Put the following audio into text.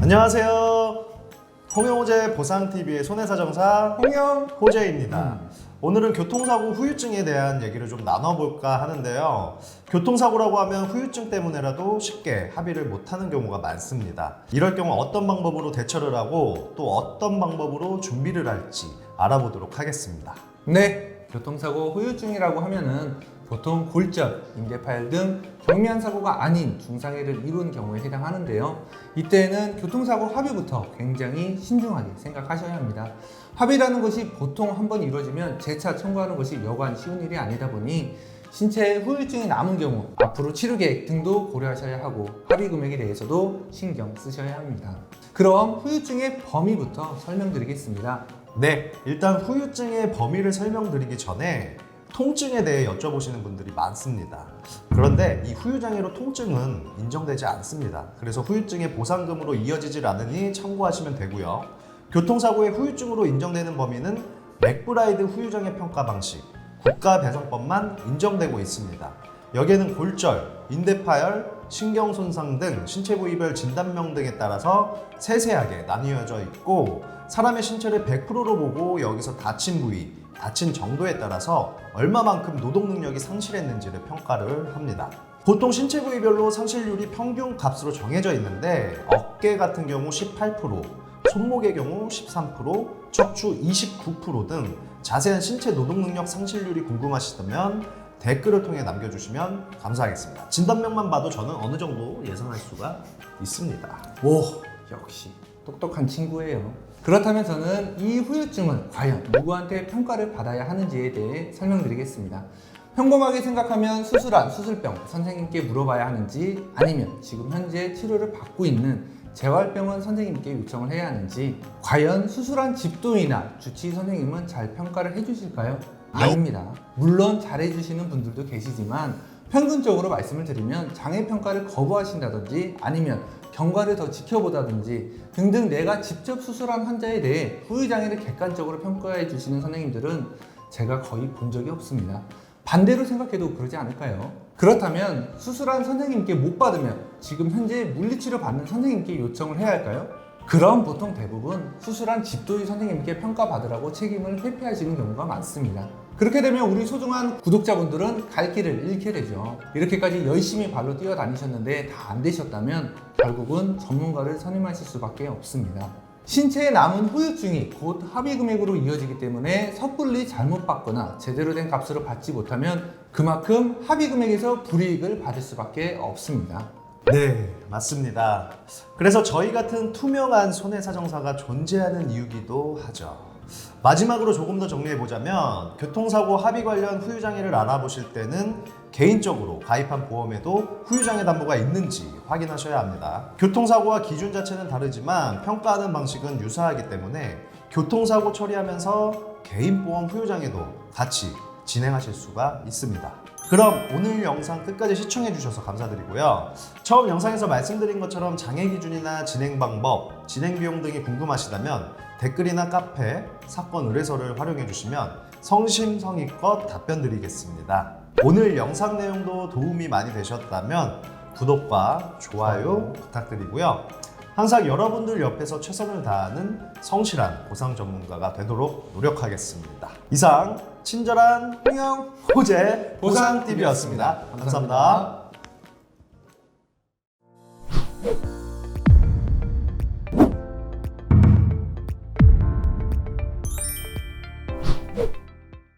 안녕하세요. 홍영호재 보상TV의 손해사정사 홍영호재입니다. 오늘은 교통사고 후유증에 대한 얘기를 좀 나눠볼까 하는데요. 교통사고라고 하면 후유증 때문에라도 쉽게 합의를 못하는 경우가 많습니다. 이럴 경우 어떤 방법으로 대처를 하고 또 어떤 방법으로 준비를 할지 알아보도록 하겠습니다. 네, 교통사고 후유증이라고 하면은 보통 골절, 인대파열 등 경미한 사고가 아닌 중상해를 이룬 경우에 해당하는데요. 이때는 교통사고 합의부터 굉장히 신중하게 생각하셔야 합니다. 합의라는 것이 보통 한번 이루어지면 재차 청구하는 것이 여간 쉬운 일이 아니다 보니 신체에 후유증이 남은 경우 앞으로 치료 계획 등도 고려하셔야 하고 합의 금액에 대해서도 신경 쓰셔야 합니다. 그럼 후유증의 범위부터 설명드리겠습니다. 네, 일단 후유증의 범위를 설명드리기 전에 통증에 대해 여쭤보시는 분들이 많습니다. 그런데 이 후유장애로 통증은 인정되지 않습니다. 그래서 후유증의 보상금으로 이어지질 않으니 참고하시면 되고요. 교통사고의 후유증으로 인정되는 범위는 맥브라이드 후유장애 평가 방식, 국가배상법만 인정되고 있습니다. 여기에는 골절, 인대파열, 신경손상 등 신체 부위별 진단명 등에 따라서 세세하게 나뉘어져 있고 사람의 신체를 100%로 보고 여기서 다친 부위, 다친 정도에 따라서 얼마만큼 노동 능력이 상실했는지를 평가를 합니다. 보통 신체 부위별로 상실률이 평균 값으로 정해져 있는데 어깨 같은 경우 18%, 손목의 경우 13%, 척추 29% 등 자세한 신체 노동 능력 상실률이 궁금하시다면 댓글을 통해 남겨주시면 감사하겠습니다. 진단명만 봐도 저는 어느 정도 예상할 수가 있습니다. 오, 역시 똑똑한 친구예요. 그렇다면 저는 이 후유증은 과연 누구한테 평가를 받아야 하는지에 대해 설명드리겠습니다. 평범하게 생각하면 수술한 수술병 선생님께 물어봐야 하는지 아니면 지금 현재 치료를 받고 있는 재활병원 선생님께 요청을 해야 하는지 과연 수술한 집도이나 주치의 선생님은 잘 평가를 해주실까요? 아닙니다. 물론 잘해주시는 분들도 계시지만 평균적으로 말씀을 드리면 장애평가를 거부하신다든지 아니면 경과를 더 지켜보다든지 등등 내가 직접 수술한 환자에 대해 후유장애를 객관적으로 평가해 주시는 선생님들은 제가 거의 본 적이 없습니다. 반대로 생각해도 그러지 않을까요? 그렇다면 수술한 선생님께 못 받으면 지금 현재 물리치료 받는 선생님께 요청을 해야 할까요? 그럼 보통 대부분 수술한 집도의 선생님께 평가받으라고 책임을 회피하시는 경우가 많습니다. 그렇게 되면 우리 소중한 구독자분들은 갈 길을 잃게 되죠. 이렇게까지 열심히 발로 뛰어다니셨는데 다 안 되셨다면 결국은 전문가를 선임하실 수밖에 없습니다. 신체에 남은 후유증이 곧 합의 금액으로 이어지기 때문에 섣불리 잘못 받거나 제대로 된 값으로 받지 못하면 그만큼 합의 금액에서 불이익을 받을 수밖에 없습니다. 네, 맞습니다. 그래서 저희 같은 투명한 손해사정사가 존재하는 이유기도 하죠. 마지막으로 조금 더 정리해보자면 교통사고 합의 관련 후유장애를 알아보실 때는 개인적으로 가입한 보험에도 후유장애 담보가 있는지 확인하셔야 합니다. 교통사고와 기준 자체는 다르지만 평가하는 방식은 유사하기 때문에 교통사고 처리하면서 개인보험 후유장애도 같이 진행하실 수가 있습니다. 그럼 오늘 영상 끝까지 시청해주셔서 감사드리고요. 처음 영상에서 말씀드린 것처럼 장애 기준이나 진행 방법, 진행 비용 등이 궁금하시다면 댓글이나 카페, 사건 의뢰서를 활용해주시면 성심성의껏 답변 드리겠습니다. 오늘 영상 내용도 도움이 많이 되셨다면 구독과 좋아요 부탁드리고요. 항상 여러분들 옆에서 최선을 다하는 성실한 보상 전문가가 되도록 노력하겠습니다. 이상 친절한 홍영호재 보상TV였습니다. 감사합니다.